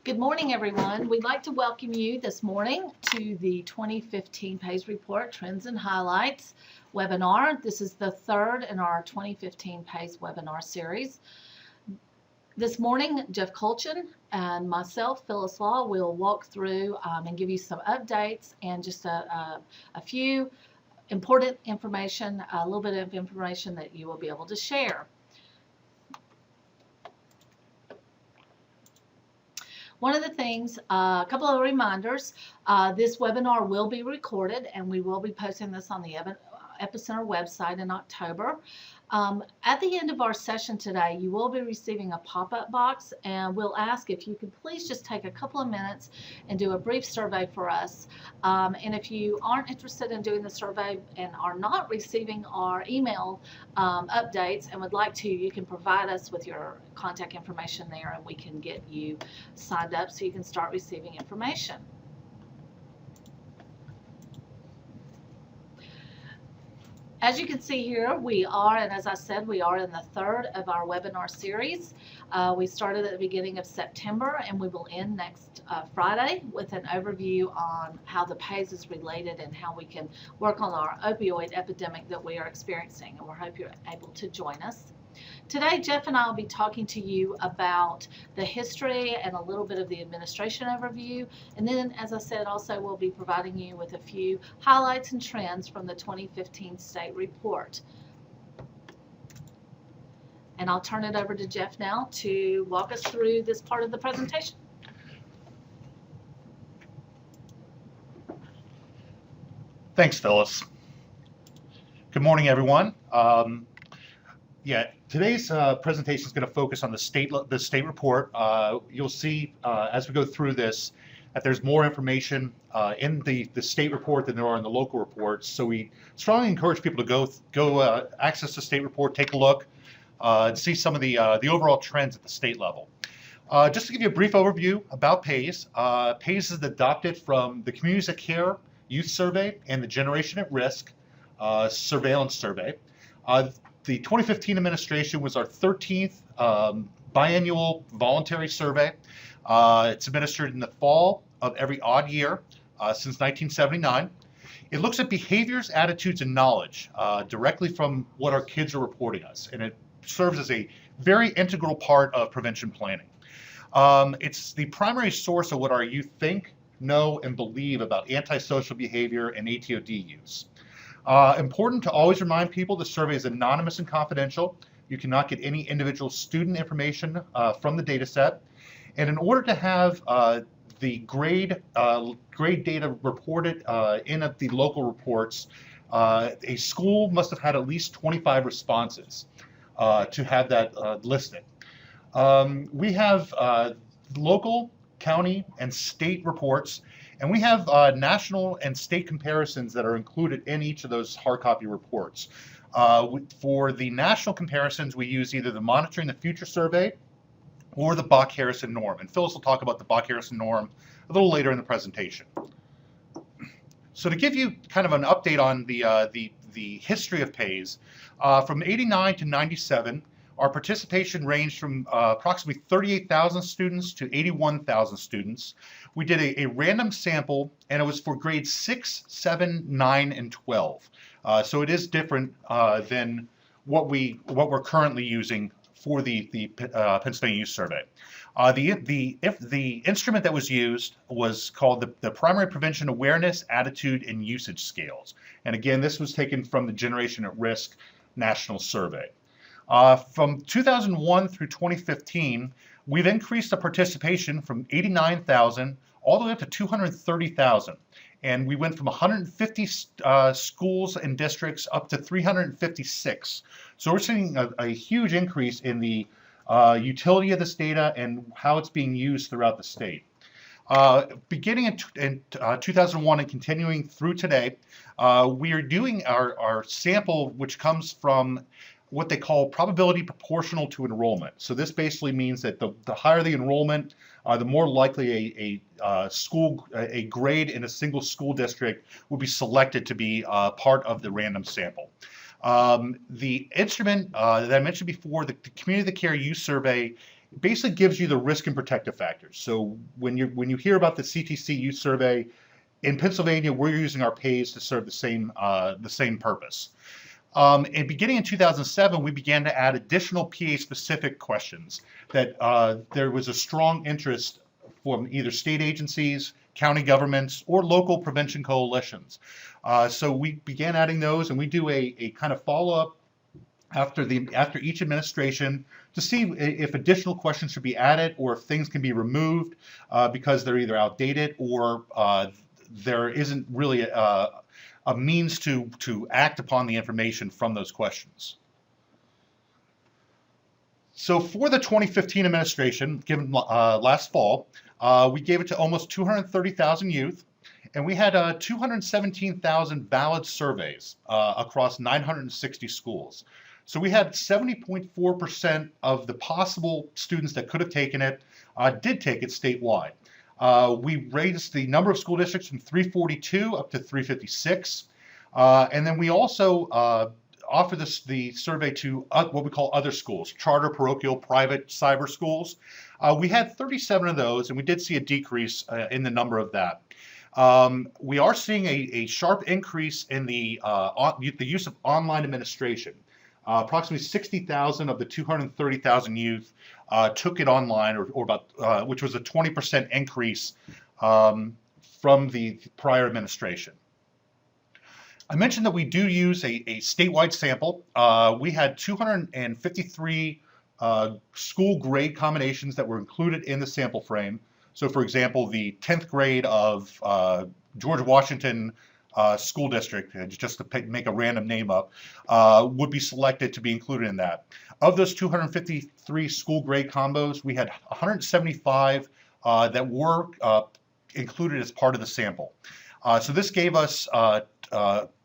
Good morning, everyone. We'd like to welcome you this morning to the 2015 PAYS Report Trends and Highlights webinar. This is the third in our 2015 PAYS webinar series. This morning, Jeff Colchin and myself, Phyllis Law, will walk through and give you some updates and just a few important information, a little bit of information that you will be able to share. One of the things, a couple of reminders, this webinar will be recorded and we will be posting this on the Epicenter website in October. At the end of our session today, you will be receiving a pop-up box, and we'll ask if you could please just take a couple of minutes and do a brief survey for us. And if you aren't interested in doing the survey and are not receiving our email updates and would like to, you can provide us with your contact information there and we can get you signed up so you can start receiving information. As you can see here, we are, and as I said, we are in the third of our webinar series. We started at the beginning of September and we will end next Friday with an overview on how the PAYS is related and how we can work on our opioid epidemic that we are experiencing, and we hope you're able to join us. Today, Jeff and I will be talking to you about the history and a little bit of the administration overview. And then, as I said, also we'll be providing you with a few highlights and trends from the 2015 state report. And I'll turn it over to Jeff now to walk us through this part of the presentation. Thanks, Phyllis. Good morning, everyone. Today's presentation is going to focus on the state report. You'll see as we go through this that there's more information in the state report than there are in the local reports. So we strongly encourage people to go access the state report, take a look, and see some of the overall trends at the state level. Just to give you a brief overview about PAYS, PAYS is adopted from the Communities That Care Youth Survey and the Generation at Risk Surveillance Survey. The 2015 administration was our 13th biannual voluntary survey. It's administered in the fall of every odd year since 1979. It looks at behaviors, attitudes, and knowledge directly from what our kids are reporting us, and it serves as a very integral part of prevention planning. It's the primary source of what our youth think, know, and believe about antisocial behavior and ATOD use. Important to always remind people the survey is anonymous and confidential. You cannot get any individual student information from the data set. And in order to have the grade data reported in the local reports, a school must have had at least 25 responses to have that listed. We have local, county, and state reports. And we have national and state comparisons that are included in each of those hard copy reports. For the national comparisons, we use either the Monitoring the Future survey or the Bach-Harrison norm. And Phyllis will talk about the Bach-Harrison norm a little later in the presentation. So to give you kind of an update on the history of PAYS, from 89 to 97, our participation ranged from approximately 38,000 students to 81,000 students. We did a random sample, and it was for grades 6, 7, 9, and 12. So it is different than what we're currently using for the Pennsylvania Youth Survey. The instrument that was used was called the Primary Prevention Awareness, Attitude, and Usage Scales. And again, this was taken from the Generation at Risk National Survey. From 2001 through 2015, we've increased the participation from 89,000 all the way up to 230,000. And we went from 150 schools and districts up to 356. So we're seeing a huge increase in the utility of this data and how it's being used throughout the state. Beginning in 2001 and continuing through today, we are doing our sample, which comes from what they call probability proportional to enrollment. So this basically means that the higher the enrollment, the more likely a grade in a single school district will be selected to be part of the random sample. The instrument that I mentioned before, the Community That Care Youth Survey, basically gives you the risk and protective factors. So when you hear about the CTC Youth Survey, in Pennsylvania, we're using our pays to serve the same purpose. And beginning in 2007, we began to add additional PA-specific questions that there was a strong interest from either state agencies, county governments, or local prevention coalitions. So we began adding those, and we do a kind of follow-up after each administration to see if additional questions should be added or if things can be removed because they're either outdated or there isn't really a means to act upon the information from those questions. So for the 2015 administration, given last fall, we gave it to almost 230,000 youth, and we had 217,000 valid surveys across 960 schools. So we had 70.4% of the possible students that could have taken it did take it statewide. We raised the number of school districts from 342 up to 356. And then we also offer the survey to what we call other schools, charter, parochial, private, cyber schools. We had 37 of those, and we did see a decrease in the number of that. We are seeing a sharp increase in the use of online administration. Approximately 60,000 of the 230,000 youth took it online, or about, which was a 20% increase from the prior administration. I mentioned that we do use a statewide sample. We had 253 school grade combinations that were included in the sample frame. So for example, the 10th grade of George Washington school district, just to make a random name up, would be selected to be included in that. Of those 253 school grade combos, we had 175 that were included as part of the sample. So this gave us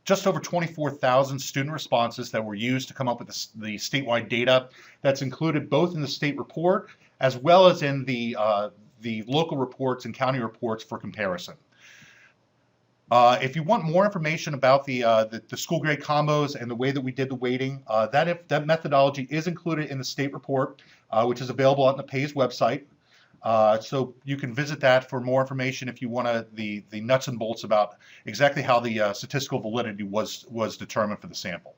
just over 24,000 student responses that were used to come up with the statewide data that's included both in the state report as well as in the local reports and county reports for comparison. If you want more information about the school grade combos and the way that we did the weighting, that methodology is included in the state report, which is available on the PAYS website. So you can visit that for more information if you want the nuts and bolts about exactly how the statistical validity was determined for the sample.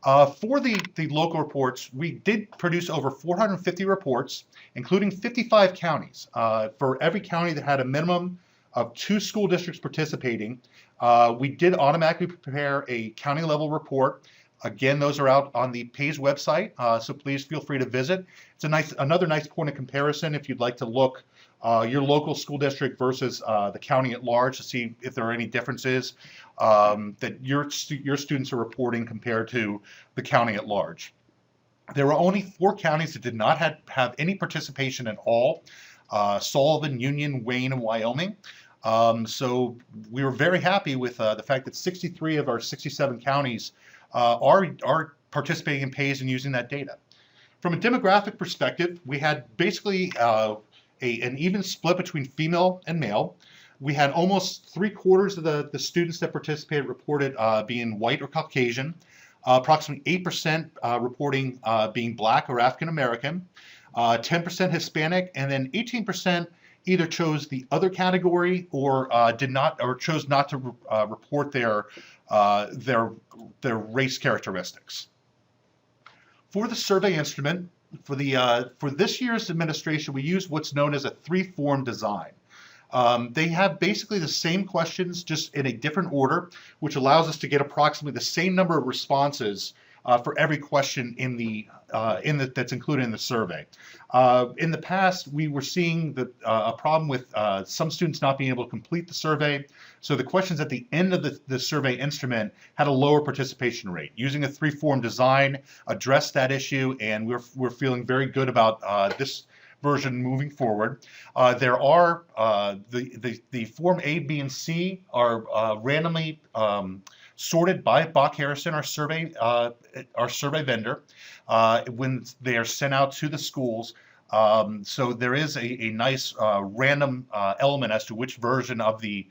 For the local reports, we did produce over 450 reports, including 55 counties. For every county that had a minimum of 2 school districts participating, we did automatically prepare a county level report. Again, those are out on the PAYS website, so please feel free to visit. It's another nice point of comparison if you'd like to look your local school district versus the county at large to see if there are any differences that your students are reporting compared to the county at large. There were only 4 counties that did not have any participation at all: Sullivan, Union, Wayne, and Wyoming. So we were very happy with the fact that 63 of our 67 counties are participating in PAYS and using that data. From a demographic perspective, we had basically an even split between female and male. We had almost 3/4 of the students that participated reported being white or Caucasian, approximately 8% reporting being Black or African American, 10% Hispanic, and then 18% either chose the other category or chose not to report their race characteristics. For the survey instrument, for this year's administration, we use what's known as a 3-form design. They have basically the same questions, just in a different order, which allows us to get approximately the same number of responses for every question that's included in the survey. In the past, we were seeing a problem with some students not being able to complete the survey. So the questions at the end of the survey instrument had a lower participation rate. Using a 3-form design addressed that issue, and we're feeling very good about this version moving forward. There are the Form A, B, and C are randomly sorted by Bach Harrison, our survey vendor, when they are sent out to the schools. So there is a nice random element as to which version of the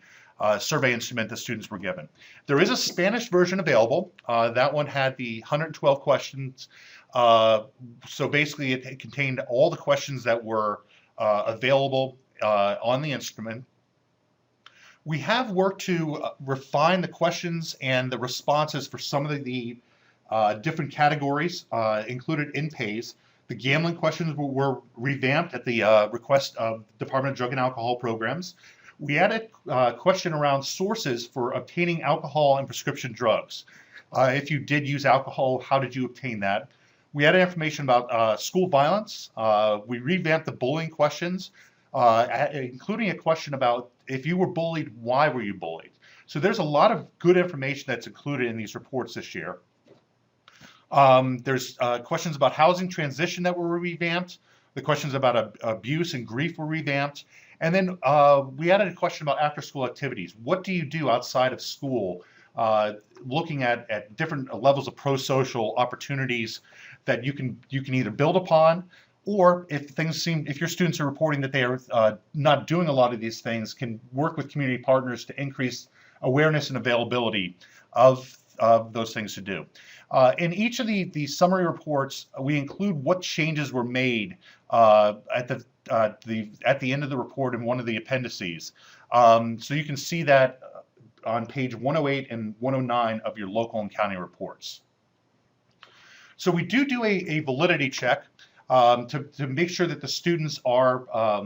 survey instrument the students were given. There is a Spanish version available. That one had the 112 questions. So basically, it contained all the questions that were available on the instrument. We have worked to refine the questions and the responses for some of the different categories included in PAYS. The gambling questions were revamped at the request of the Department of Drug and Alcohol Programs. We added a question around sources for obtaining alcohol and prescription drugs. If you did use alcohol, how did you obtain that? We added information about school violence. We revamped the bullying questions, including a question about if you were bullied, why were you bullied? So there's a lot of good information that's included in these reports this year. There's questions about housing transition that were revamped. The questions about abuse and grief were revamped. And then we added a question about after-school activities. What do you do outside of school? Looking at different levels of pro-social opportunities that you can either build upon, or if your students are reporting that they are not doing a lot of these things, can work with community partners to increase awareness and availability of those things to do. In each of the summary reports, we include what changes were made at the end of the report in one of the appendices. So you can see that on page 108 and 109 of your local and county reports. So we do a validity check to make sure that the students are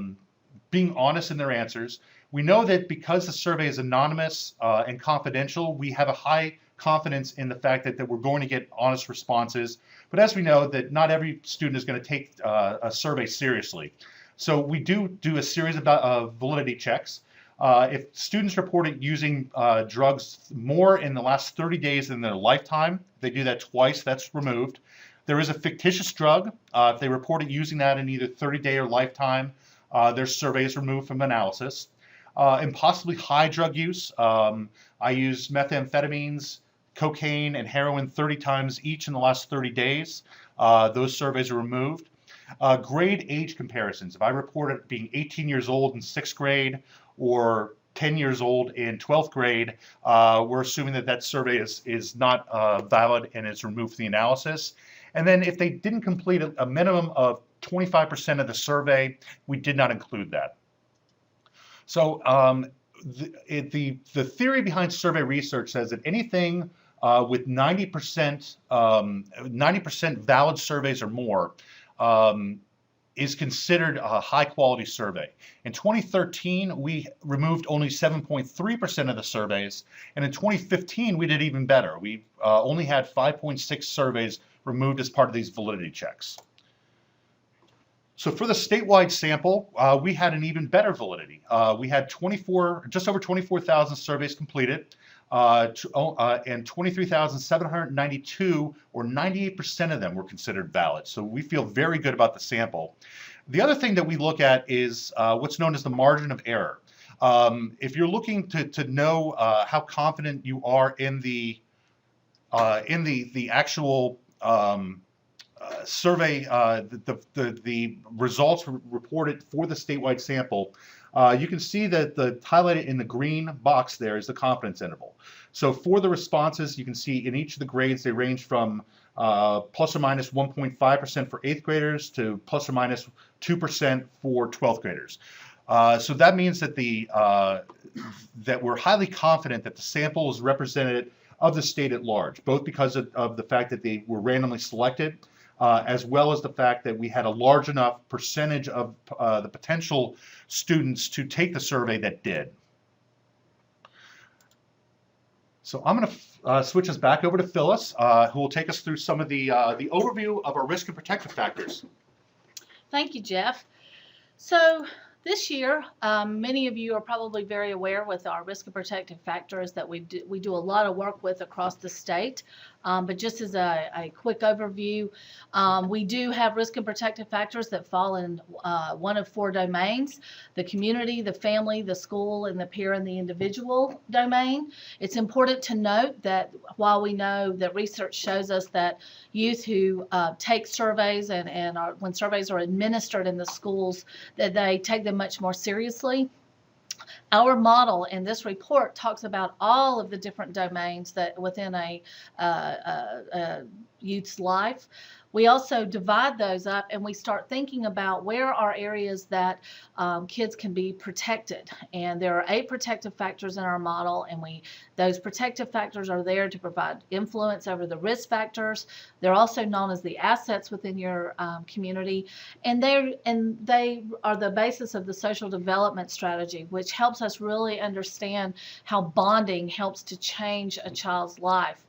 being honest in their answers. We know that because the survey is anonymous and confidential, we have a high confidence in the fact that we're going to get honest responses. But as we know, that not every student is going to take a survey seriously. So we do a series of validity checks. If students reported using drugs more in the last 30 days than their lifetime, they do that twice, that's removed. There is a fictitious drug. If they reported using that in either 30-day or lifetime, their survey is removed from analysis. And possibly high drug use. I use methamphetamines, cocaine, and heroin 30 times each in the last 30 days. Those surveys are removed. Grade age comparisons. If I reported being 18 years old in 6th grade or 10 years old in 12th grade, we're assuming that survey is not valid and is removed from the analysis. And then if they didn't complete a minimum of 25% of the survey, we did not include that. So the theory behind survey research says that anything with 90% valid surveys or more is considered a high quality survey. In 2013, we removed only 7.3% of the surveys, and in 2015, we did even better. We only had 5.6 surveys removed as part of these validity checks. So for the statewide sample, we had an even better validity. We had just over 24,000 surveys completed, and 23,792, or 98% of them, were considered valid. So we feel very good about the sample. The other thing that we look at is what's known as the margin of error. If you're looking to know how confident you are in the actual survey, the results reported for the statewide sample, you can see that the highlighted in the green box there is the confidence interval. So for the responses, you can see in each of the grades, they range from plus or minus 1.5% for 8th graders to plus or minus 2% for 12th graders. So that means that that we're highly confident that the sample is representative of the state at large, both because of the fact that they were randomly selected, as well as the fact that we had a large enough percentage of the potential students to take the survey that did. So I'm going to switch us back over to Phyllis, who will take us through some of the overview of our risk and protective factors. Thank you, Jeff. So this year, many of you are probably very aware with our risk and protective factors that we do a lot of work with across the state. But just as a quick overview, we do have risk and protective factors that fall in one of 4 domains: the community, the family, the school, and the peer and the individual domain. It's important to note that while we know that research shows us that youth who take surveys and when surveys are administered in the schools, that they take them much more seriously, our model in this report talks about all of the different domains that within a youth's life. We also divide those up and we start thinking about where are areas that kids can be protected. And there are 8 protective factors in our model, and those protective factors are there to provide influence over the risk factors. They're also known as the assets within your community, and they are the basis of the social development strategy, which helps us really understand how bonding helps to change a child's life.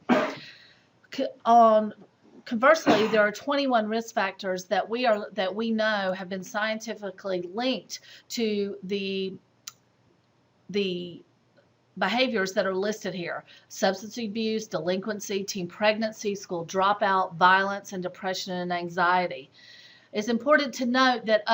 Conversely, there are 21 risk factors that we know have been scientifically linked to the behaviors that are listed here: substance abuse, delinquency, teen pregnancy, school dropout, violence, and depression and anxiety. It's important to note that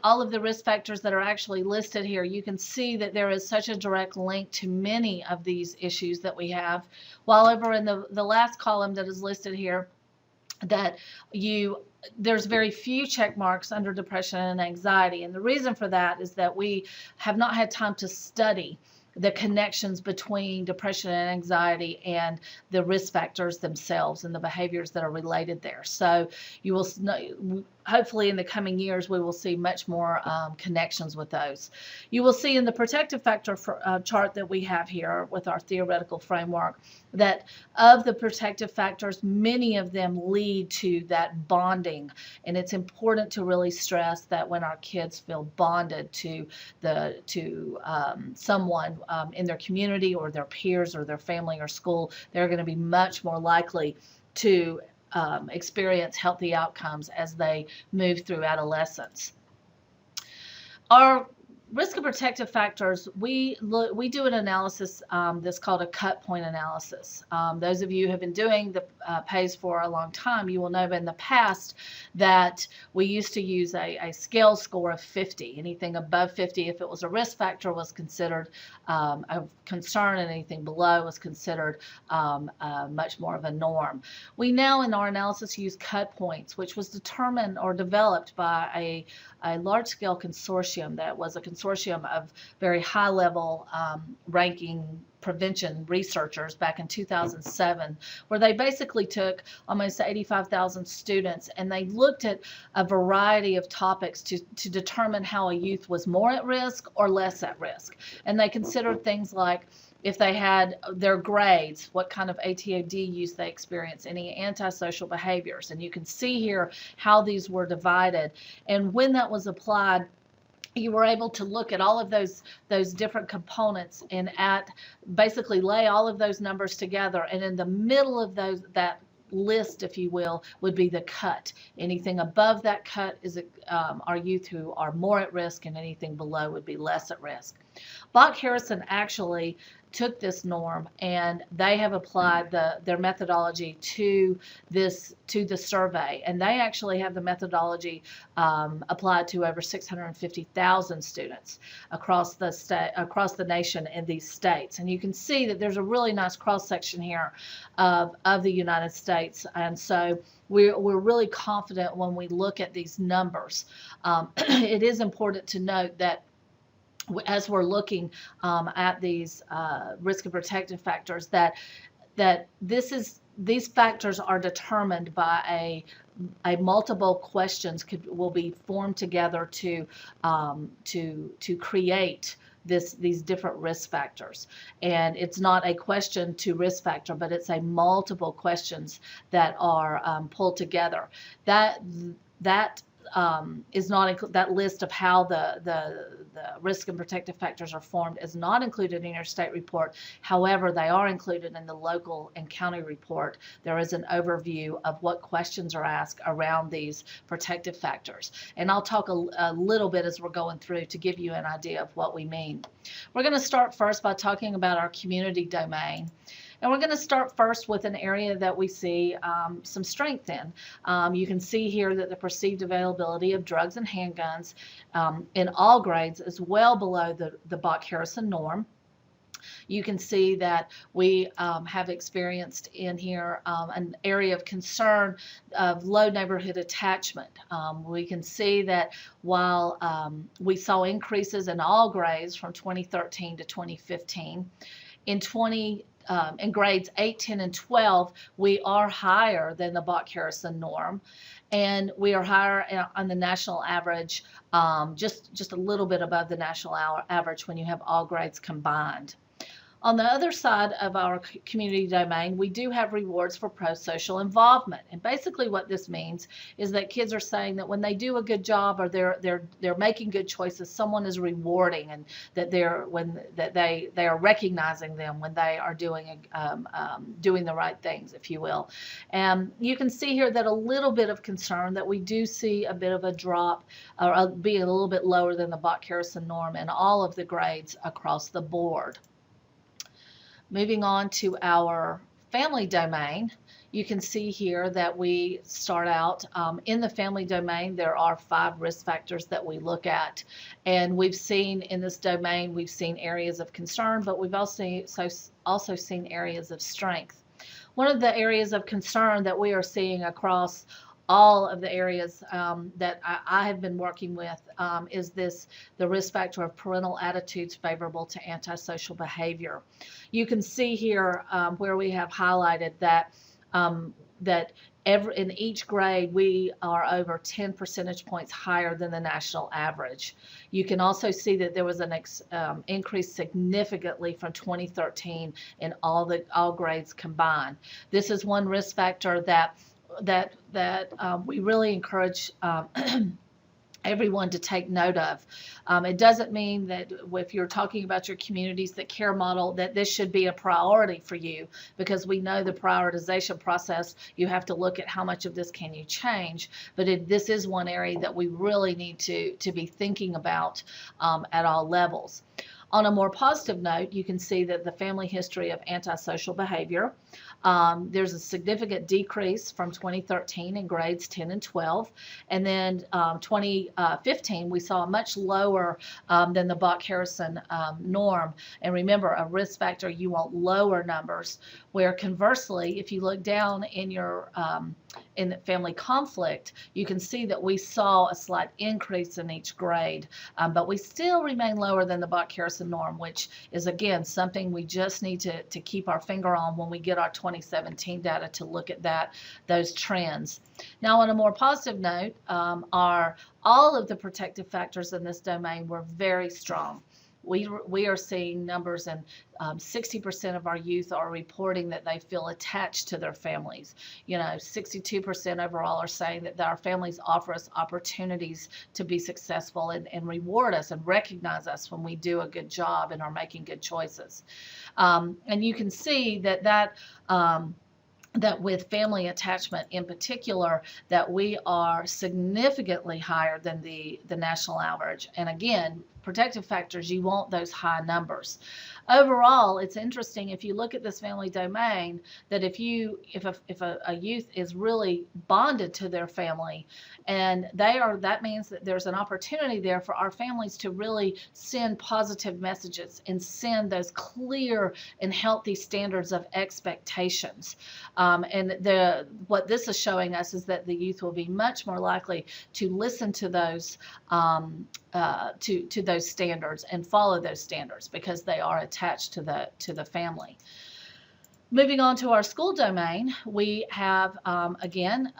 all of the risk factors that are actually listed here, you can see that there is such a direct link to many of these issues that we have. While over in the last column that is listed here, that there's very few check marks under depression and anxiety. And the reason for that is that we have not had time to study the connections between depression and anxiety and the risk factors themselves and the behaviors that are related there. So you will hopefully in the coming years we will see much more connections with those. You will see in the protective factor chart that we have here with our theoretical framework that of the protective factors, many of them lead to that bonding, and it's important to really stress that when our kids feel bonded to someone in their community or their peers or their family or school, they're going to be much more likely to experience healthy outcomes as they move through adolescence. Our risk and protective factors, we do an analysis that's called a cut point analysis. Those of you who have been doing the PAYS for a long time, you will know in the past that we used to use a scale score of 50. Anything above 50, if it was a risk factor, was considered a concern, and anything below was considered much more of a norm. We now in our analysis use cut points, which was determined or developed by a large-scale consortium that was a consortium of very high-level ranking prevention researchers back in 2007, where they basically took almost 85,000 students and they looked at a variety of topics to determine how a youth was more at risk or less at risk. And they considered things like if they had their grades, what kind of ATOD use they experienced, any antisocial behaviors. And you can see here how these were divided. And when that was applied, you were able to look at all of those different components and basically lay all of those numbers together. And in the middle of that list, if you will, would be the cut. Anything above that cut is our youth who are more at risk, and anything below would be less at risk. Bach Harrison actually took this norm and they have applied their methodology to the survey, and they actually have the methodology applied to over 650,000 students across the nation in these states. And you can see that there's a really nice cross section here of the United States, and so we're really confident when we look at these numbers. It is important to note that as we're looking at these risk and protective factors, that these factors are determined by a multiple questions will be formed together to create these different risk factors. And it's not a question to risk factor, but it's a multiple questions that are pulled together. That is not that list of how the risk and protective factors are formed is not included in your state report. However, they are included in the local and county report. There is an overview of what questions are asked around these protective factors. And I'll talk a little bit as we're going through to give you an idea of what we mean. We're going to start first by talking about our community domain. And we're going to start first with an area that we see some strength in. You can see here that the perceived availability of drugs and handguns in all grades is well below the Bach-Harrison norm. You can see that we have experienced in here an area of concern of low neighborhood attachment. We can see that while we saw increases in all grades from 2013 to 2015, in in grades 8, 10, and 12, we are higher than the Bach-Harrison norm, and we are higher on the national average, just a little bit above the national average when you have all grades combined. On the other side of our community domain, we do have rewards for pro-social involvement. And basically what this means is that kids are saying that when they do a good job or they're making good choices, someone is rewarding, and that they are recognizing them when they are doing the right things, if you will. And you can see here that a little bit of concern that we do see a bit of a drop, or being a little bit lower than the Bach-Harrison norm in all of the grades across the board. Moving on to our family domain, you can see here that we start out in the family domain. There are 5 risk factors that we look at, and we've seen in this domain, we've seen areas of concern, but we've also seen areas of strength. One of the areas of concern that we are seeing across all of the areas that I have been working with is the risk factor of parental attitudes favorable to antisocial behavior. You can see here where we have highlighted that in each grade we are over 10 percentage points higher than the national average. You can also see that there was an increase significantly from 2013 in all grades combined. This is one risk factor that we really encourage everyone to take note of. It doesn't mean that if you're talking about your communities, the care model, that this should be a priority for you, because we know the prioritization process, you have to look at how much of this can you change, but this is one area that we really need to be thinking about at all levels. On a more positive note, you can see that the family history of antisocial behavior, there's a significant decrease from 2013 in grades 10 and 12. And then 2015, we saw a much lower than the Bach-Harrison norm. And remember, a risk factor, you want lower numbers, where conversely, if you look down in your in the family conflict, you can see that we saw a slight increase in each grade, but we still remain lower than the Bach-Harrison norm, which is, again, something we just need to keep our finger on when we get our 2017 data to look at those trends. Now, on a more positive note, all of the protective factors in this domain were very strong. We are seeing numbers, and 60% of our youth are reporting that they feel attached to their families. 62% overall are saying that our families offer us opportunities to be successful and reward us and recognize us when we do a good job and are making good choices. And you can see that with family attachment in particular, that we are significantly higher than the national average. And again, protective factors, you want those high numbers. Overall, it's interesting if you look at this family domain, that if a youth is really bonded to their family, and that means that there's an opportunity there for our families to really send positive messages and send those clear and healthy standards of expectations. And what this is showing us is that the youth will be much more likely to listen to those to those standards and follow those standards, because they are attached to the family. Moving on to our school domain, we have, again,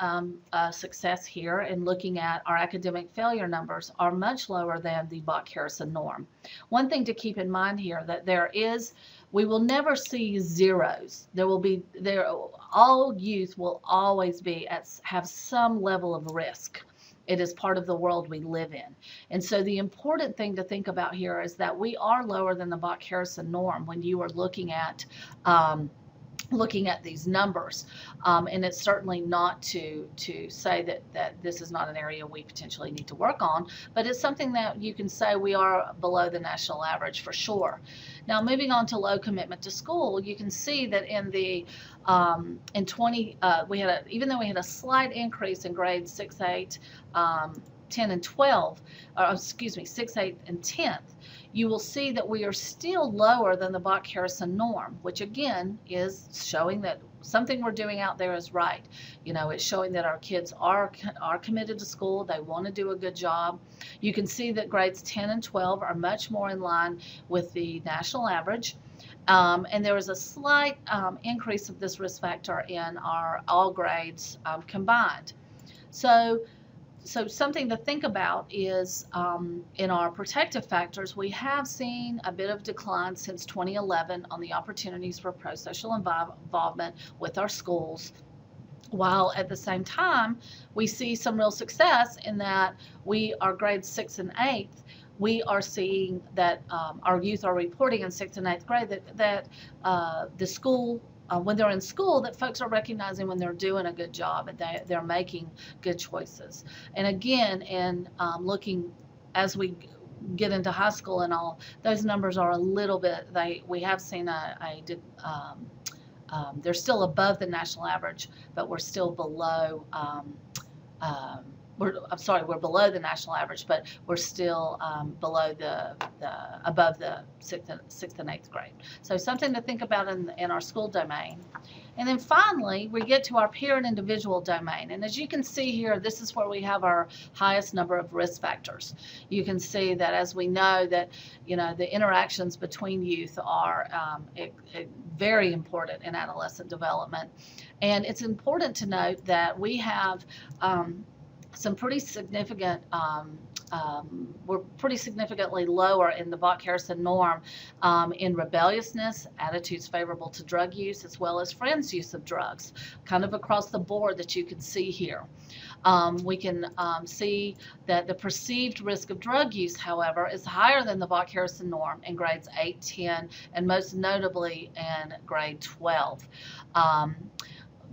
success here in looking at our academic failure numbers are much lower than the Bach-Harrison norm. One thing to keep in mind here, that we will never see zeros. All youth will always have some level of risk. It is part of the world we live in. And so the important thing to think about here is that we are lower than the Bach-Harrison norm when you are looking at these numbers. And it's certainly not to say that this is not an area we potentially need to work on, but it's something that you can say we are below the national average for sure. Now, moving on to low commitment to school, you can see that in even though we had a slight increase in grades 6, 8, 10, and 12, 6, 8, and 10th, you will see that we are still lower than the Bach-Harrison norm, which again is showing that something we're doing out there is right. It's showing that our kids are committed to school. They want to do a good job. You can see that grades 10 and 12 are much more in line with the national average. And there was a slight increase of this risk factor in our all grades combined. So something to think about is in our protective factors, we have seen a bit of decline since 2011 on the opportunities for pro-social involvement with our schools, while at the same time we see some real success in that our grades 6th and 8th, we are seeing that our youth are reporting in 6th and 8th grade that the school, when they're in school, that folks are recognizing when they're doing a good job and they're making good choices. And again, in looking as we get into high school and all, those numbers are a little bit, we have seen they're still above the national average, but we're still below. We're below the national average, but we're still below above the 6th and 8th grade. So something to think about in our school domain. And then finally, we get to our peer and individual domain. And as you can see here, this is where we have our highest number of risk factors. You can see that as we know that, the interactions between youth are very important in adolescent development. And it's important to note that we have some pretty significant, we're pretty significantly lower in the Bach-Harrison norm in rebelliousness, attitudes favorable to drug use, as well as friends' use of drugs, kind of across the board that you can see here. We can see that the perceived risk of drug use, however, is higher than the Bach-Harrison norm in grades 8, 10, and most notably in grade 12.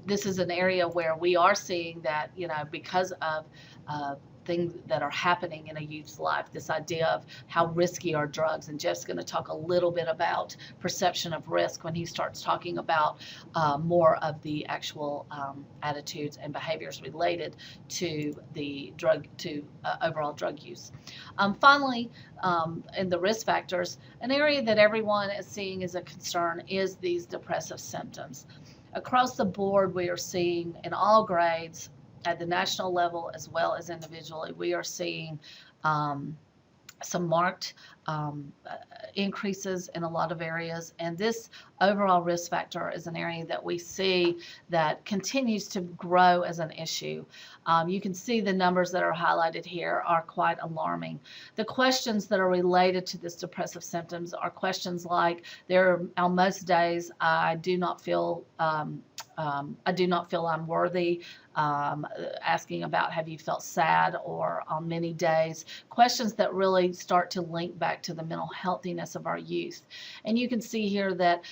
This is an area where we are seeing that, because of things that are happening in a youth's life, this idea of how risky are drugs. And Jeff's going to talk a little bit about perception of risk when he starts talking about more of the actual attitudes and behaviors related to the overall drug use. Finally, in the risk factors, an area that everyone is seeing as a concern is these depressive symptoms. Across the board, we are seeing in all grades at the national level as well as individually, we are seeing some marked increases in a lot of areas. And this overall risk factor is an area that we see that continues to grow as an issue. You can see the numbers that are highlighted here are quite alarming. The questions that are related to this depressive symptoms are questions like, on most days, I do not feel I'm worthy, asking about have you felt sad, or on many days, questions that really start to link back to the mental healthiness of our youth. And you can see here that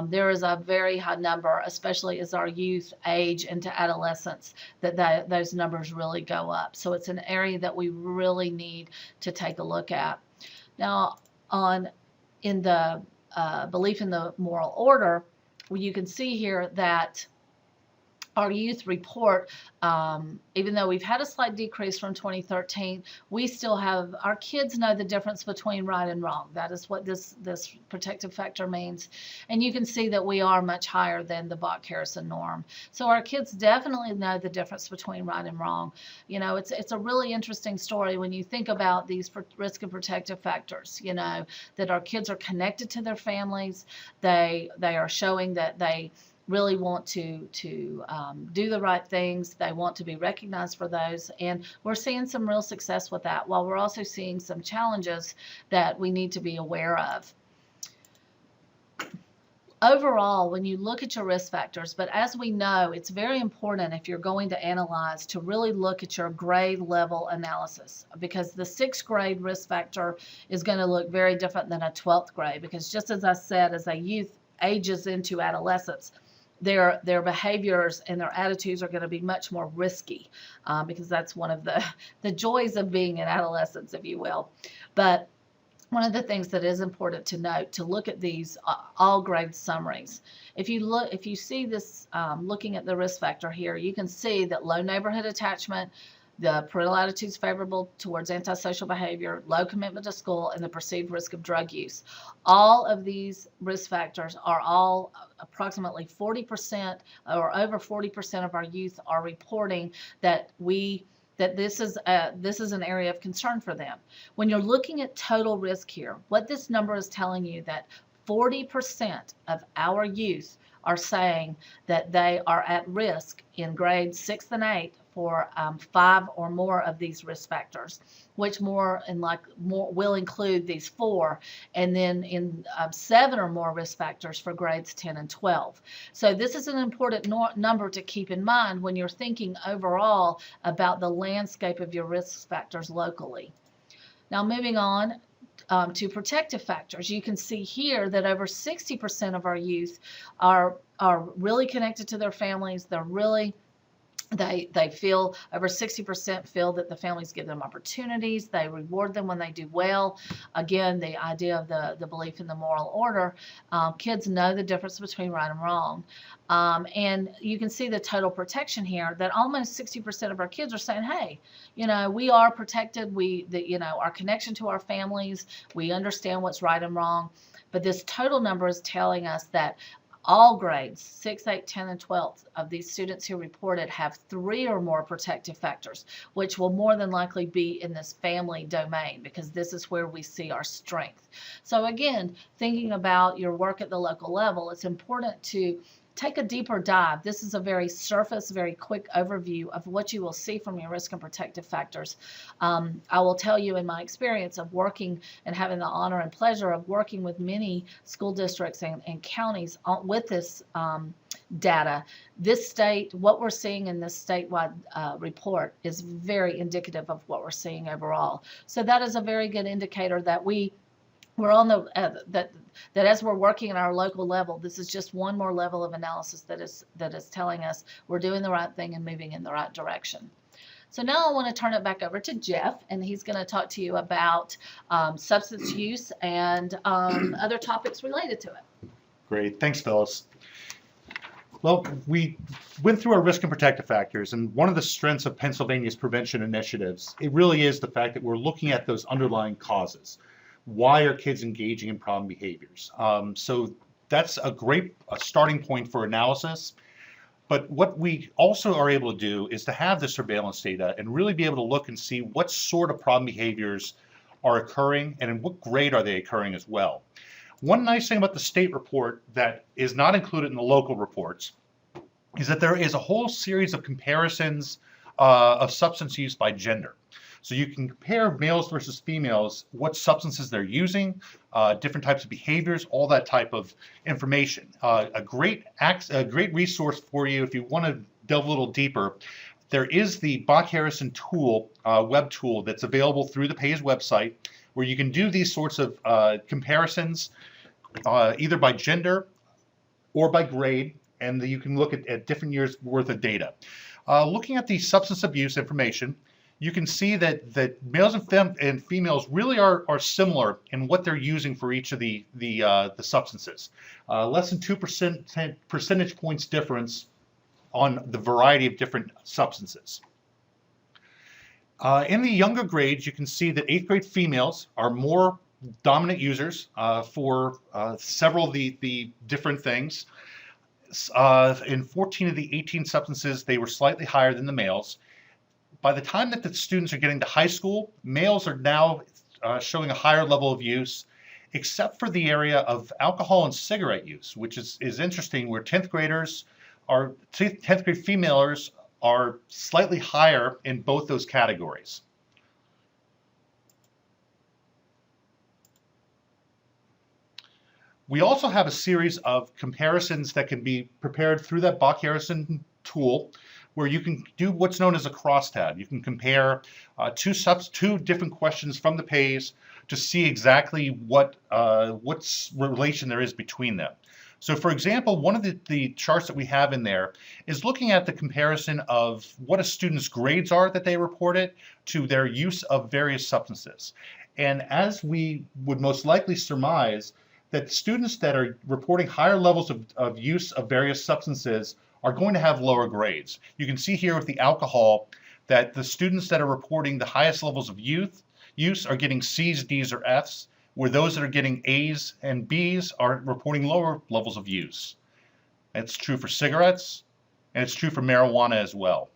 there is a very high number, especially as our youth age into adolescence, that those numbers really go up. So it's an area that we really need to take a look at. Now, in the belief in the moral order, you can see here that our youth report, even though we've had a slight decrease from 2013, we still have, our kids know the difference between right and wrong. That is what this protective factor means. And you can see that we are much higher than the Bach-Harrison norm. So our kids definitely know the difference between right and wrong. It's a really interesting story when you think about these risk and protective factors, that our kids are connected to their families. They are showing that they really want to do the right things. They want to be recognized for those. And we're seeing some real success with that, while we're also seeing some challenges that we need to be aware of. Overall, when you look at your risk factors, but as we know, it's very important if you're going to analyze to really look at your grade level analysis, because the 6th grade risk factor is going to look very different than a 12th grade, because just as I said, as a youth ages into adolescence, their behaviors and their attitudes are going to be much more risky, because that's one of the joys of being in adolescence, if you will. But one of the things that is important to note, to look at these all grade summaries. If you see this, looking at the risk factor here, you can see that low neighborhood attachment, the parental attitudes favorable towards antisocial behavior, low commitment to school, and the perceived risk of drug use. All of these risk factors are all approximately 40% or over 40% of our youth are reporting that this is an area of concern for them. When you're looking at total risk here, what this number is telling you that 40% of our youth are saying that they are at risk in grades 6 and 8 for 5 or more of these risk factors, which more will include these 4, and then in 7 or more risk factors for grades 10 and 12. So this is an important number to keep in mind when you're thinking overall about the landscape of your risk factors locally. Now moving on to protective factors, you can see here that over 60% of our youth are really connected to their families. They feel, over 60% feel that the families give them opportunities. They reward them when they do well. Again, the idea of the belief in the moral order. Kids know the difference between right and wrong. And you can see the total protection here, that almost 60% of our kids are saying, hey, we are protected. Our connection to our families, we understand what's right and wrong. But this total number is telling us that all grades, 6, 8, 10, and 12 of these students who reported have 3 or more protective factors, which will more than likely be in this family domain, because this is where we see our strength. So again, thinking about your work at the local level, it's important to take a deeper dive. This is a very surface, very quick overview of what you will see from your risk and protective factors. I will tell you, in my experience of working and having the honor and pleasure of working with many school districts and counties with this data, this state, what we're seeing in this statewide report is very indicative of what we're seeing overall. So that is a very good indicator that we're on the that as we're working at our local level, this is just one more level of analysis that is telling us we're doing the right thing and moving in the right direction. So now I want to turn it back over to Jeff, and he's going to talk to you about substance use and other topics related to it. Great, thanks, Phyllis. Well, we went through our risk and protective factors, and one of the strengths of Pennsylvania's prevention initiatives, it really is the fact that we're looking at those underlying causes. Why are kids engaging in problem behaviors? So that's a great starting point for analysis. But what we also are able to do is to have the surveillance data and really be able to look and see what sort of problem behaviors are occurring and in what grade are they occurring as well. One nice thing about the state report that is not included in the local reports is that there is a whole series of comparisons of substance use by gender. So you can compare males versus females, what substances they're using, different types of behaviors, all that type of information. A great resource for you if you want to delve a little deeper. There is the Bach-Harrison tool, web tool that's available through the PAYS website, where you can do these sorts of comparisons, either by gender or by grade, and you can look at different years worth of data. Looking at the substance abuse information, you can see that males and females really are similar in what they're using for each of the substances. Less than 2% percentage points difference on the variety of different substances. In the younger grades, you can see that 8th grade females are more dominant users for several of the different things. In 14 of the 18 substances, they were slightly higher than the males. By the time that the students are getting to high school, males are now showing a higher level of use, except for the area of alcohol and cigarette use, which is interesting, where 10th grade females are slightly higher in both those categories. We also have a series of comparisons that can be prepared through that Bach-Harrison tool, where you can do what's known as a crosstab. You can compare two different questions from the PAYS to see exactly what relation there is between them. So for example, one of the charts that we have in there is looking at the comparison of what a student's grades are that they reported to their use of various substances. And as we would most likely surmise, that students that are reporting higher levels of use of various substances are going to have lower grades. You can see here with the alcohol that the students that are reporting the highest levels of use are getting C's, D's, or F's, where those that are getting A's and B's are reporting lower levels of use. It's true for cigarettes, and it's true for marijuana as well.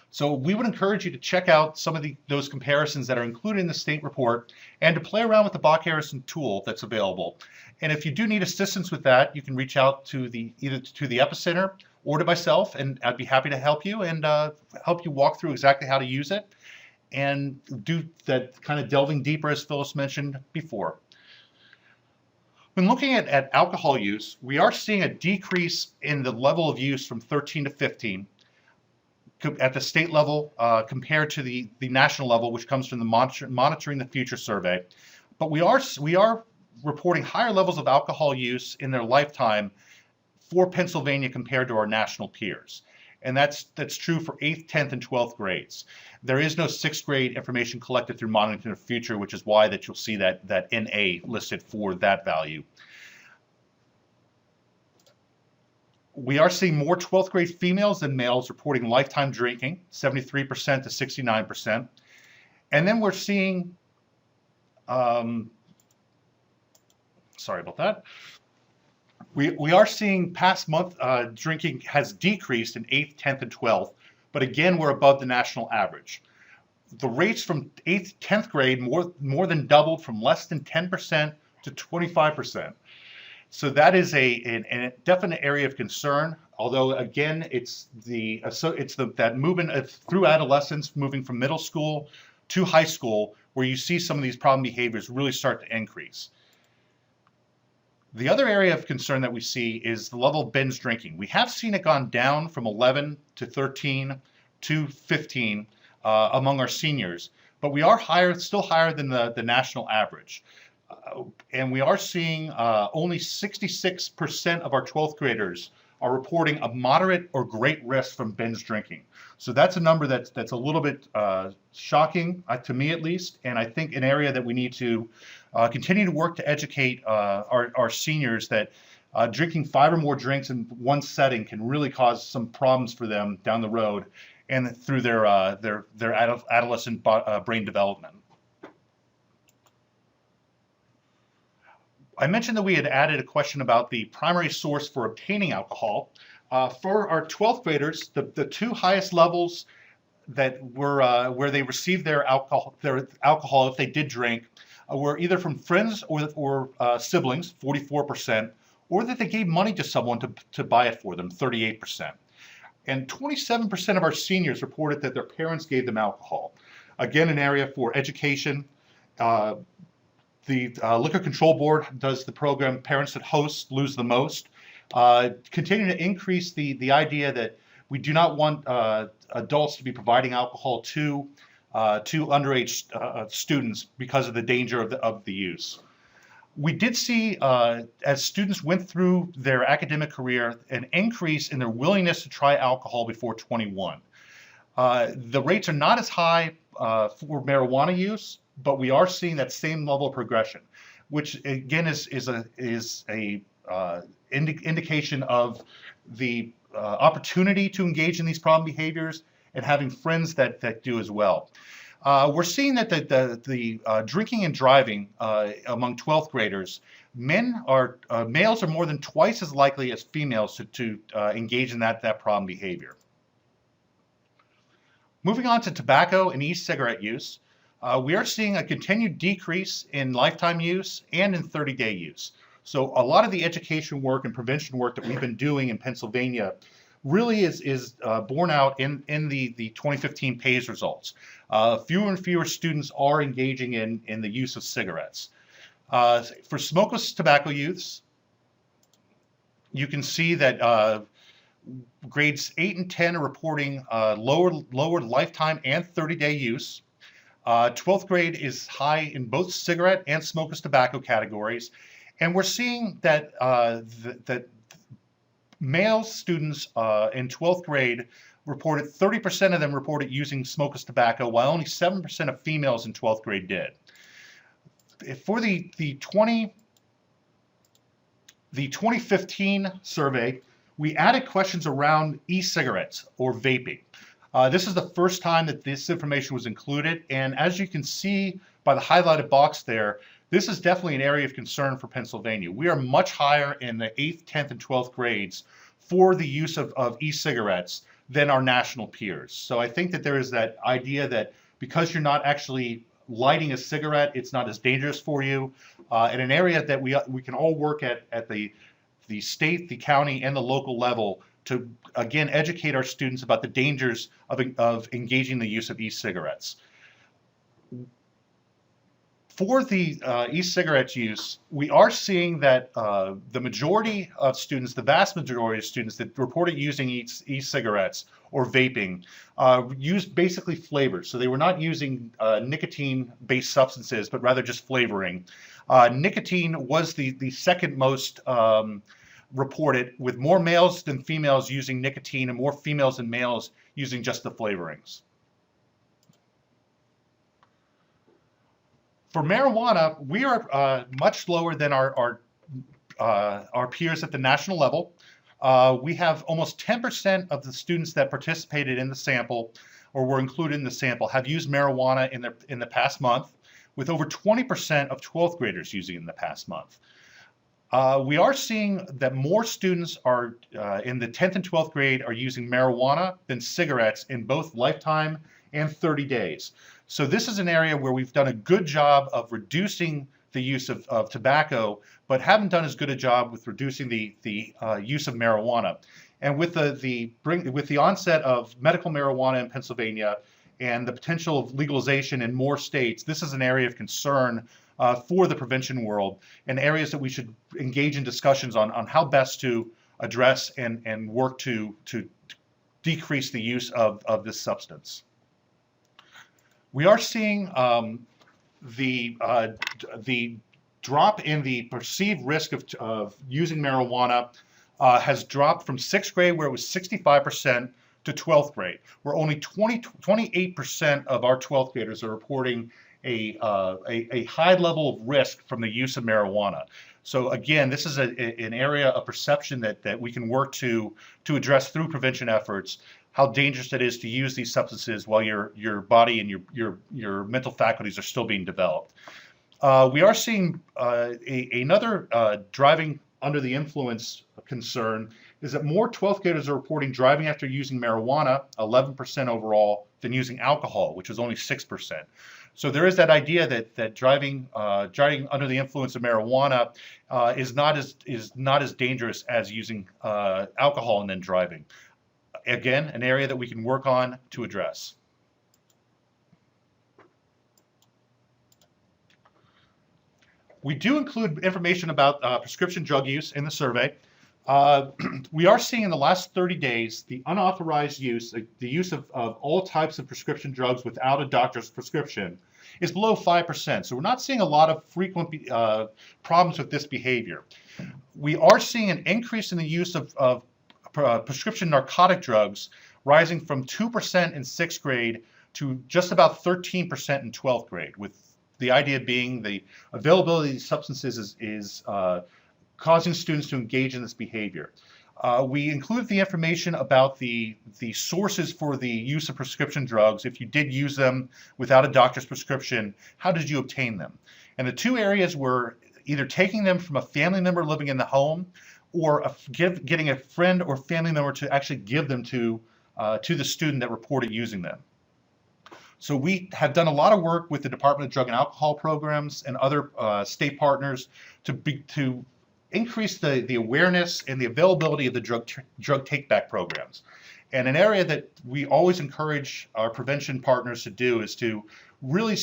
So we would encourage you to check out some of those comparisons that are included in the state report and to play around with the Bach-Harrison tool that's available. And if you do need assistance with that, you can reach out to either to the Epicenter or to myself, and I'd be happy to help you and help you walk through exactly how to use it and do that kind of delving deeper, as Phyllis mentioned before. When looking at alcohol use, we are seeing a decrease in the level of use from 13 to 15 at the state level compared to the national level, which comes from the Monitoring the Future survey. But we are reporting higher levels of alcohol use in their lifetime for Pennsylvania compared to our national peers. And that's true for 8th, 10th, and 12th grades. There is no 6th grade information collected through Monitoring the Future, which is why that you'll see that NA listed for that value. We are seeing more 12th grade females than males reporting lifetime drinking, 73% to 69%. And then we're seeing, sorry about that. We are seeing past month drinking has decreased in 8th, 10th, and 12th, but again, we're above the national average. The rates from 8th, 10th grade more than doubled from less than 10% to 25%. So that is a definite area of concern. Although again, it's that movement through adolescence, moving from middle school to high school, where you see some of these problem behaviors really start to increase. The other area of concern that we see is the level of binge drinking. We have seen it gone down from 11 to 13 to 15 among our seniors, but we are still higher than the national average. And we are seeing only 66% of our 12th graders are reporting a moderate or great risk from binge drinking. So that's a number that's a little bit shocking, to me at least, and I think an area that we need to continue to work to educate our seniors that drinking 5 or more drinks in one setting can really cause some problems for them down the road and through their adolescent brain development. I mentioned that we had added a question about the primary source for obtaining alcohol. For our 12th graders, the two highest levels that were where they received their alcohol if they did drink were either from friends or siblings, 44%, or that they gave money to someone to buy it for them, 38%. And 27% of our seniors reported that their parents gave them alcohol. Again, an area for education. The Liquor Control Board does the program Parents That Host Lose the Most, continuing to increase the idea that we do not want adults to be providing alcohol to underage students because of the danger of the use. We did see, as students went through their academic career, an increase in their willingness to try alcohol before 21. The rates are not as high for marijuana use, but we are seeing that same level of progression, which again is a indication of the opportunity to engage in these problem behaviors and having friends that do as well. We're seeing that the drinking and driving among 12th graders, males are more than twice as likely as females to engage in that problem behavior. Moving on to tobacco and e-cigarette use, we are seeing a continued decrease in lifetime use and in 30-day use. So a lot of the education work and prevention work that we've been doing in Pennsylvania really is borne out in the 2015 PAYS results. Fewer and fewer students are engaging in the use of cigarettes. For smokeless tobacco use, you can see that grades 8 and 10 are reporting lower lifetime and 30-day use. 12th grade is high in both cigarette and smokeless tobacco categories, and we're seeing that that male students in 12th grade reported 30% of them reported using smokeless tobacco, while only 7% of females in 12th grade did. For the 2015 survey, we added questions around e-cigarettes or vaping. This is the first time that this information was included, and as you can see by the highlighted box there, this is definitely an area of concern for Pennsylvania. We are much higher in the 8th, 10th, and 12th grades for the use of e-cigarettes than our national peers. So I think that there is that idea that because you're not actually lighting a cigarette, it's not as dangerous for you. In an area that we can all work at the state, the county, and the local level to, again, educate our students about the dangers of engaging the use of e-cigarettes. For the e-cigarettes use, we are seeing that the majority of students, the vast majority of students that reported using e-cigarettes or vaping used basically flavors. So they were not using nicotine-based substances, but rather just flavoring. Nicotine was the second most reported, with more males than females using nicotine and more females than males using just the flavorings. For marijuana, we are much lower than our peers at the national level. We have almost 10% of the students that participated in the sample or were included in the sample have used marijuana in the past month, with over 20% of 12th graders using it in the past month. We are seeing that more students are in the 10th and 12th grade are using marijuana than cigarettes in both lifetime and 30 days. So this is an area where we've done a good job of reducing the use of tobacco, but haven't done as good a job with reducing the use of marijuana. And with the onset of medical marijuana in Pennsylvania and the potential of legalization in more states, this is an area of concern for the prevention world, and areas that we should engage in discussions on how best to address and work to decrease the use of this substance. We are seeing the drop in the perceived risk of using marijuana has dropped from 6th grade, where it was 65%, to 12th grade, where only 28% of our 12th graders are reporting a high level of risk from the use of marijuana. So again, this is an area of perception that we can work to address through prevention efforts, how dangerous it is to use these substances while your body and your mental faculties are still being developed. We are seeing another driving under the influence concern is that more 12th graders are reporting driving after using marijuana, 11% overall, than using alcohol, which was only 6%. So there is that idea that driving under the influence of marijuana is not as dangerous as using alcohol and then driving. Again, an area that we can work on to address. We do include information about prescription drug use in the survey. We are seeing in the last 30 days the unauthorized use, the use of all types of prescription drugs without a doctor's prescription, is below 5%. So we're not seeing a lot of frequent problems with this behavior. We are seeing an increase in the use of prescription narcotic drugs, rising from 2% in 6th grade to just about 13% in 12th grade, with the idea being the availability of these substances is causing students to engage in this behavior. We included the information about the sources for the use of prescription drugs. If you did use them without a doctor's prescription, how did you obtain them? And the two areas were either taking them from a family member living in the home, or getting a friend or family member to actually give them to the student that reported using them. So we have done a lot of work with the Department of Drug and Alcohol programs and other state partners to increase the awareness and the availability of the drug take-back programs. And an area that we always encourage our prevention partners to do is to really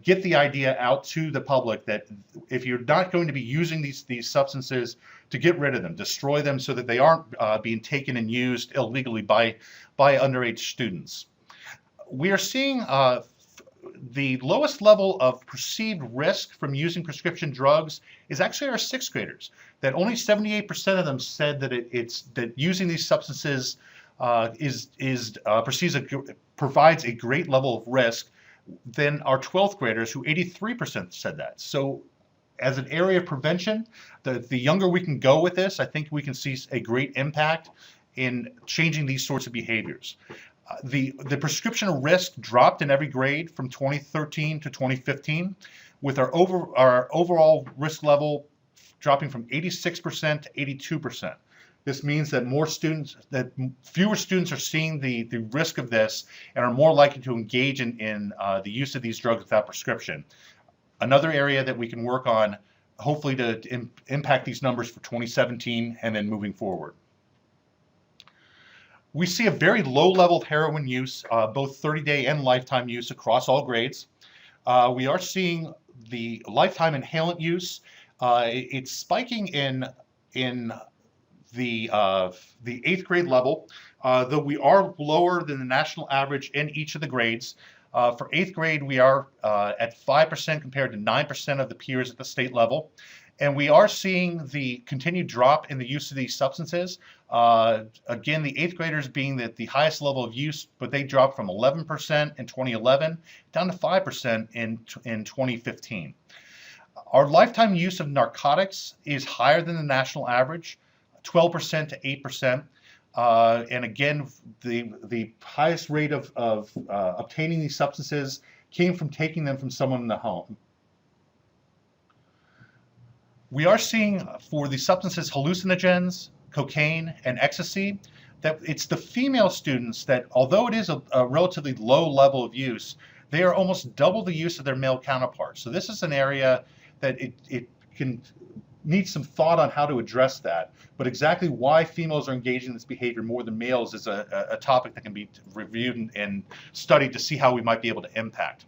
get the idea out to the public that if you're not going to be using these substances, to get rid of them, destroy them so that they aren't being taken and used illegally by underage students. We are seeing the lowest level of perceived risk from using prescription drugs is actually our 6th graders, that only 78% of them said that using these substances provides a great level of risk, than our 12th graders, who 83% said that. So as an area of prevention, the younger we can go with this, I think we can see a great impact in changing these sorts of behaviors. The prescription risk dropped in every grade from 2013 to 2015, with our overall risk level dropping from 86% to 82%. This means that fewer students are seeing the risk of this and are more likely to engage in the use of these drugs without prescription. Another area that we can work on, hopefully to impact these numbers for 2017 and then moving forward. We see a very low level of heroin use, both 30-day and lifetime use across all grades. We are seeing the lifetime inhalant use. It's spiking in the 8th grade level, though we are lower than the national average in each of the grades. For 8th grade, we are at 5% compared to 9% of the peers at the state level. And we are seeing the continued drop in the use of these substances. Again, the 8th graders being the highest level of use, but they dropped from 11% in 2011 down to 5% in 2015. Our lifetime use of narcotics is higher than the national average, 12% to 8%. And again, the highest rate of obtaining these substances came from taking them from someone in the home. We are seeing for the substances hallucinogens, cocaine, and ecstasy, that it's the female students that, although it is a relatively low level of use, they are almost double the use of their male counterparts. So this is an area that it can need some thought on how to address that. But exactly why females are engaging in this behavior more than males is a topic that can be reviewed and studied to see how we might be able to impact.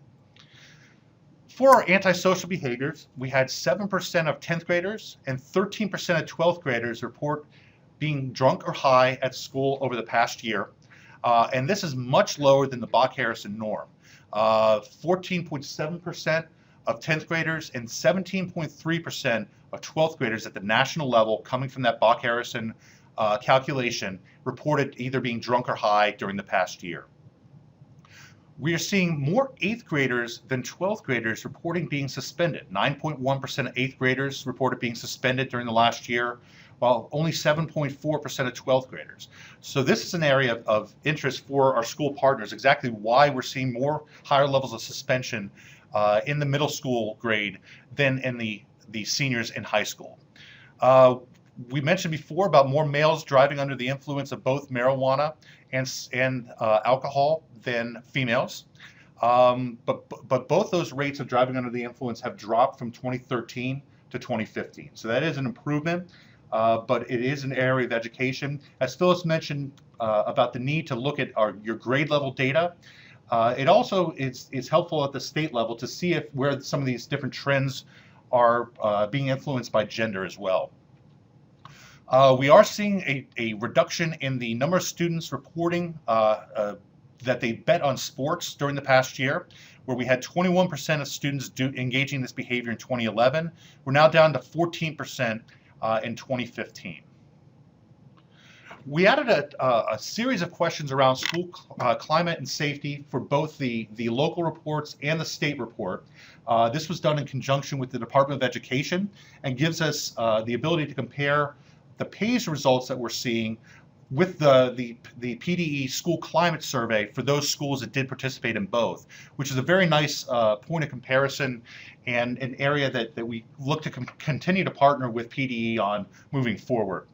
For our antisocial behaviors, we had 7% of 10th graders and 13% of 12th graders report being drunk or high at school over the past year. And this is much lower than the Bach-Harrison norm. 14.7% of 10th graders and 17.3% of 12th graders at the national level, coming from that Bach-Harrison calculation, reported either being drunk or high during the past year. We are seeing more 8th graders than 12th graders reporting being suspended. 9.1% of 8th graders reported being suspended during the last year, while only 7.4% of 12th graders. So this is an area of interest for our school partners, exactly why we're seeing more higher levels of suspension in the middle school grade than in the seniors in high school. We mentioned before about more males driving under the influence of both marijuana and alcohol than females. But both those rates of driving under the influence have dropped from 2013 to 2015. So that is an improvement, but it is an area of education. As Phyllis mentioned about the need to look at your grade level data, it also is helpful at the state level to see where some of these different trends are being influenced by gender as well. We are seeing a reduction in the number of students reporting that they bet on sports during the past year, where we had 21% of students engaging in this behavior in 2011. We're now down to 14% in 2015. We added a series of questions around school climate and safety for both the local reports and the state report. This was done in conjunction with the Department of Education and gives us the ability to compare the PACE results that we're seeing with the PDE school climate survey for those schools that did participate in both, which is a very nice point of comparison and an area that we look to continue to partner with PDE on moving forward.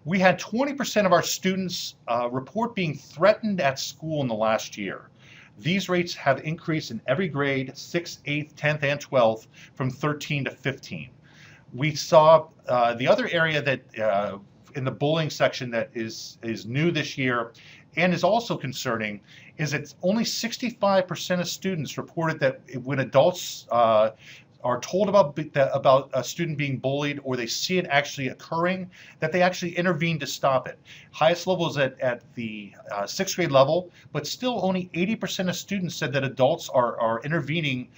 We had 20% of our students report being threatened at school in the last year. These rates have increased in every grade, 6th, 8th, 10th, and 12th, from 13 to 15. We saw the other area that in the bullying section that is new this year and is also concerning is that only 65% of students reported that when adults are told about a student being bullied or they see it actually occurring, that they actually intervene to stop it. Highest levels at the 6th grade level, but still only 80% of students said that adults are intervening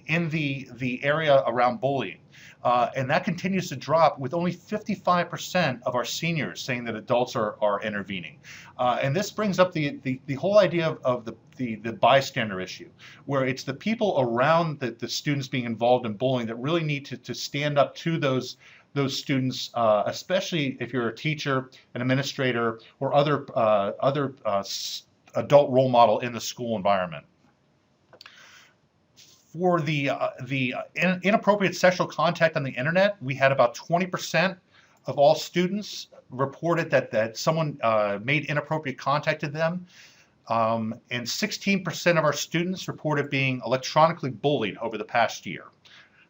in the area around bullying. And that continues to drop, with only 55% of our seniors saying that adults are intervening. And this brings up the whole idea of the bystander issue, where it's the people around the students being involved in bullying that really need to stand up to those students, especially if you're a teacher, an administrator, or other adult role model in the school environment. For the inappropriate sexual contact on the internet, we had about 20% of all students reported that someone made inappropriate contact to them. And 16% of our students reported being electronically bullied over the past year.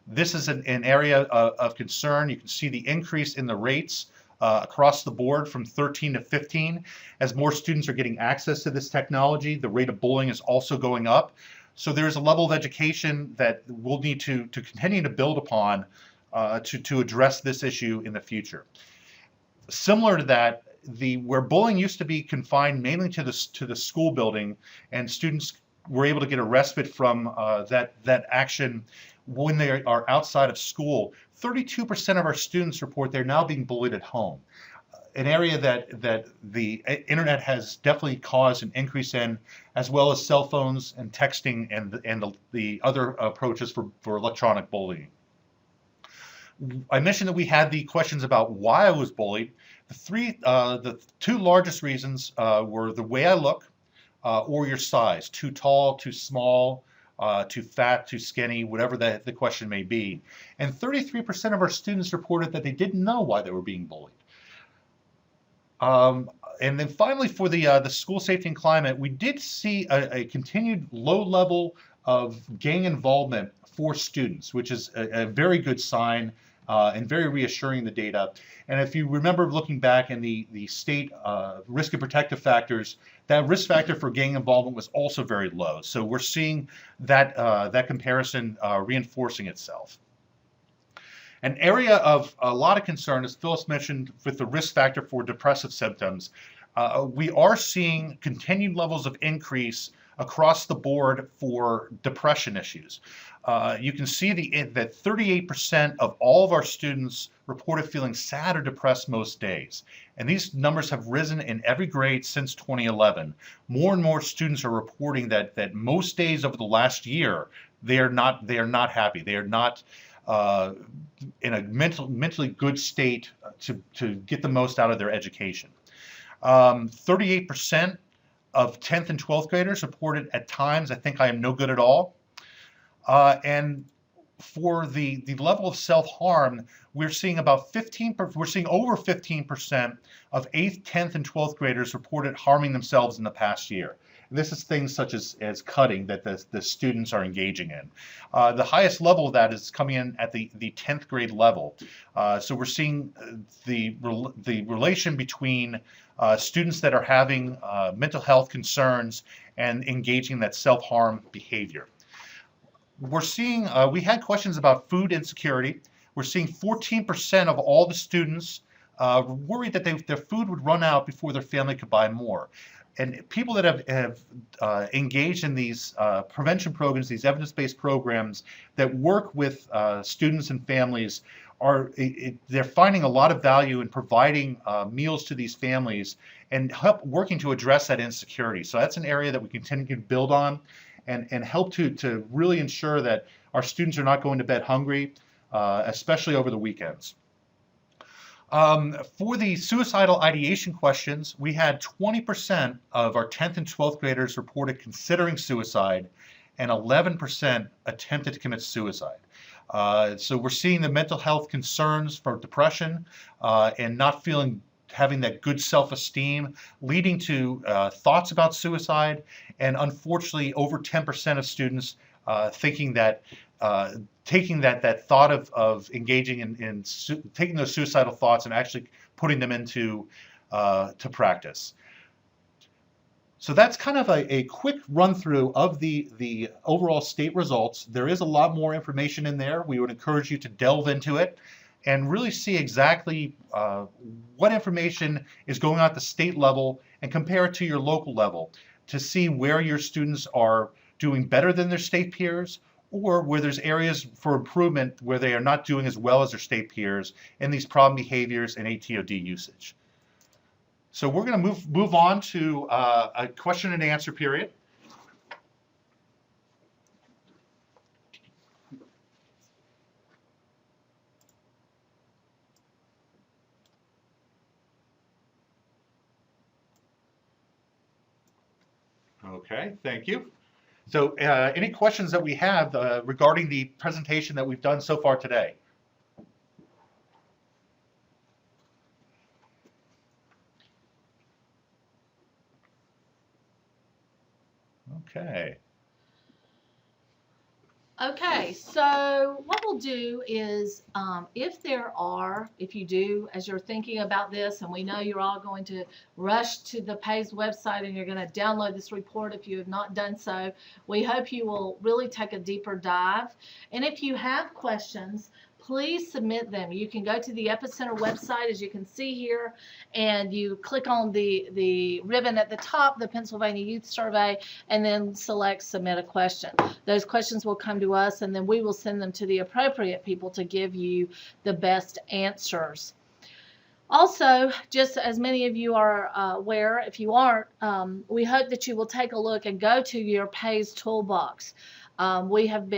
This is an area of concern. You can see the increase in the rates across the board from 13 to 15. As more students are getting access to this technology, the rate of bullying is also going up. So there's a level of education that we'll need to continue to build upon to address this issue in the future. Similar to that, where bullying used to be confined mainly to the school building, and students were able to get a respite from that action when they are outside of school, 32% of our students report they're now being bullied at home. An area that the internet has definitely caused an increase in, as well as cell phones and texting and the other approaches for electronic bullying. I mentioned that we had the questions about why I was bullied. The two largest reasons were the way I look or your size, too tall, too small, too fat, too skinny, whatever the question may be. And 33% of our students reported that they didn't know why they were being bullied. And then finally, for the school safety and climate, we did see a continued low level of gang involvement for students, which is a very good sign and very reassuring in the data. And if you remember looking back in the state risk and protective factors, that risk factor for gang involvement was also very low. So we're seeing that comparison reinforcing itself. An area of a lot of concern, as Phyllis mentioned, with the risk factor for depressive symptoms, we are seeing continued levels of increase across the board for depression issues. You can see that 38% of all of our students reported feeling sad or depressed most days. And these numbers have risen in every grade since 2011. More and more students are reporting that most days over the last year, they are not happy. They are not in a mentally good state to get the most out of their education. 38% of 10th and 12th graders reported at times, I think I am no good at all. And for the level of self-harm, we're seeing over 15% of 8th, 10th, and 12th graders reported harming themselves in the past year. And this is things such as cutting that the students are engaging in. The highest level of that is coming in at the 10th grade level. So we're seeing the relation between students that are having mental health concerns and engaging in that self-harm behavior. We're seeing, we had questions about food insecurity. We're seeing 14% of all the students worried that their food would run out before their family could buy more. And people that have engaged in these prevention programs, these evidence-based programs that work with students and families, they're finding a lot of value in providing meals to these families and working to address that insecurity. So that's an area that we continue to build on and help to really ensure that our students are not going to bed hungry, especially over the weekends. For the suicidal ideation questions, we had 20% of our 10th and 12th graders reported considering suicide, and 11% attempted to commit suicide. So we're seeing the mental health concerns for depression and not having that good self-esteem, leading to thoughts about suicide, and unfortunately over 10% of students thinking that taking that thought of engaging in taking those suicidal thoughts and actually putting them into to practice. So that's kind of a quick run through of the overall state results. There is a lot more information in there. We would encourage you to delve into it and really see exactly what information is going on at the state level and compare it to your local level to see where your students are doing better than their state peers, or where there's areas for improvement where they are not doing as well as their state peers in these problem behaviors and ATOD usage. So we're going to move on to a question and answer period. Okay, thank you. So any questions that we have regarding the presentation that we've done so far today? Okay. Okay, so what we'll do is, if you do, as you're thinking about this, and we know you're all going to rush to the PAYS website and you're going to download this report if you have not done so, we hope you will really take a deeper dive. And if you have questions, please submit them. You can go to the Epicenter website, as you can see here, and you click on the ribbon at the top, the Pennsylvania Youth Survey, and then select Submit a Question. Those questions will come to us, and then we will send them to the appropriate people to give you the best answers. Also, just as many of you are aware, if you aren't, we hope that you will take a look and go to your PAYS Toolbox. We have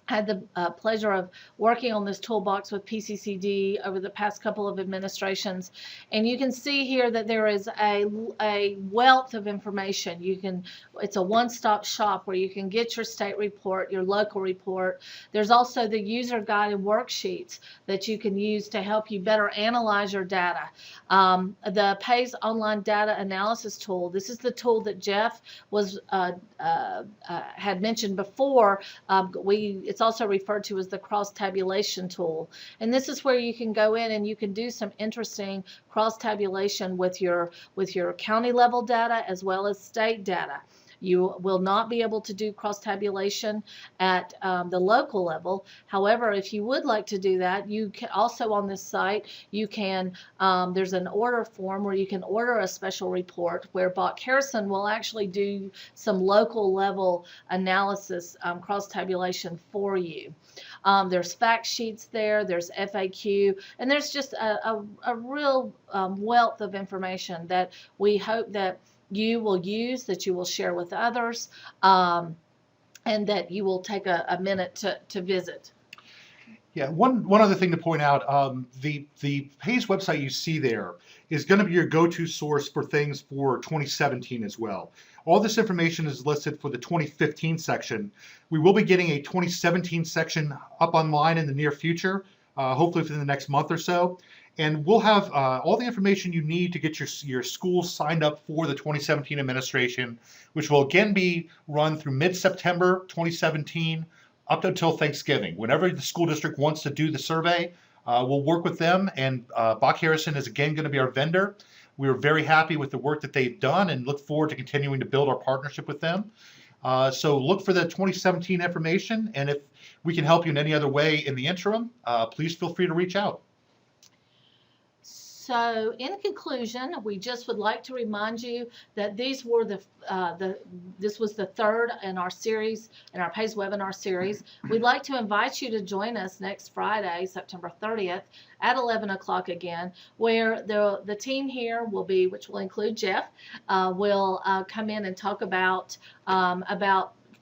had the pleasure of working on this toolbox with PCCD over the past couple of administrations, and you can see here that there is a wealth of information. It's a one-stop shop where you can get your state report, your local report. There's also the user guide and worksheets that you can use to help you better analyze your data. The PAYS online data analysis tool. This is the tool that Jeff had mentioned before. It's also referred to as the cross-tabulation tool. And this is where you can go in and you can do some interesting cross-tabulation with your county level data as well as state data. You will not be able to do cross-tabulation at the local level. However, if you would like to do that, you can also on this site, you can, there's an order form where you can order a special report where Bach Harrison will actually do some local level analysis, cross-tabulation for you. There's fact sheets there, there's FAQ, and there's just a real wealth of information that we hope that you will use, that you will share with others, and that you will take a minute to visit. Yeah, one other thing to point out, the PAYS website you see there is going to be your go-to source for things for 2017 as well. All this information is listed for the 2015 section. We will be getting a 2017 section up online in the near future, hopefully within the next month or so. And we'll have all the information you need to get your school signed up for the 2017 administration, which will again be run through mid-September 2017 up until Thanksgiving. Whenever the school district wants to do the survey, we'll work with them, and Bach Harrison is again going to be our vendor. We are very happy with the work that they've done and look forward to continuing to build our partnership with them. So look for the 2017 information, and if we can help you in any other way in the interim, please feel free to reach out. So in conclusion, we just would like to remind you that these were this was the third in our series, in our PAYS webinar series. We'd like to invite you to join us next Friday, September 30th at 11 o'clock again, where the team here will be, which will include Jeff, will come in and talk about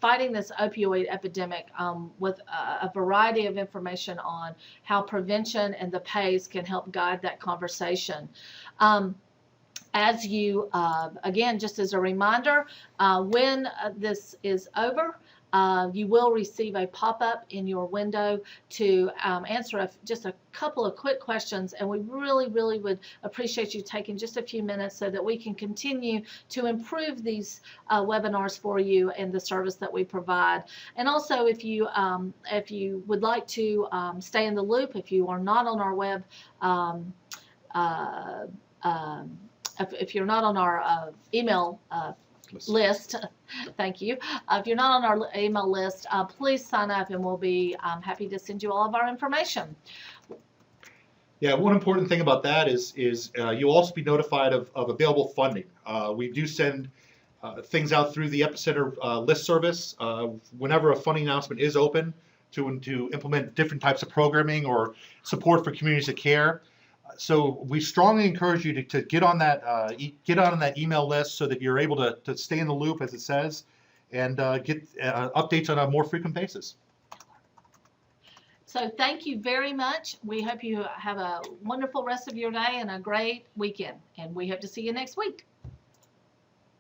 fighting this opioid epidemic with a variety of information on how prevention and the PAYS can help guide that conversation. As you, again, just as a reminder, when this is over, you will receive a pop-up in your window to answer just a couple of quick questions, and we really, really would appreciate you taking just a few minutes so that we can continue to improve these webinars for you and the service that we provide. And also, if you would like to stay in the loop, if you are not on our web, if you're not on our email list, thank you. If you're not on our email list, please sign up and we'll be happy to send you all of our information. Yeah, one important thing about that is you'll also be notified of available funding. We do send things out through the Epicenter list service whenever a funding announcement is open to implement different types of programming or support for communities of care. So we strongly encourage you to get on that email list so that you're able to stay in the loop, as it says, and get updates on a more frequent basis. So thank you very much. We hope you have a wonderful rest of your day and a great weekend, and we hope to see you next week.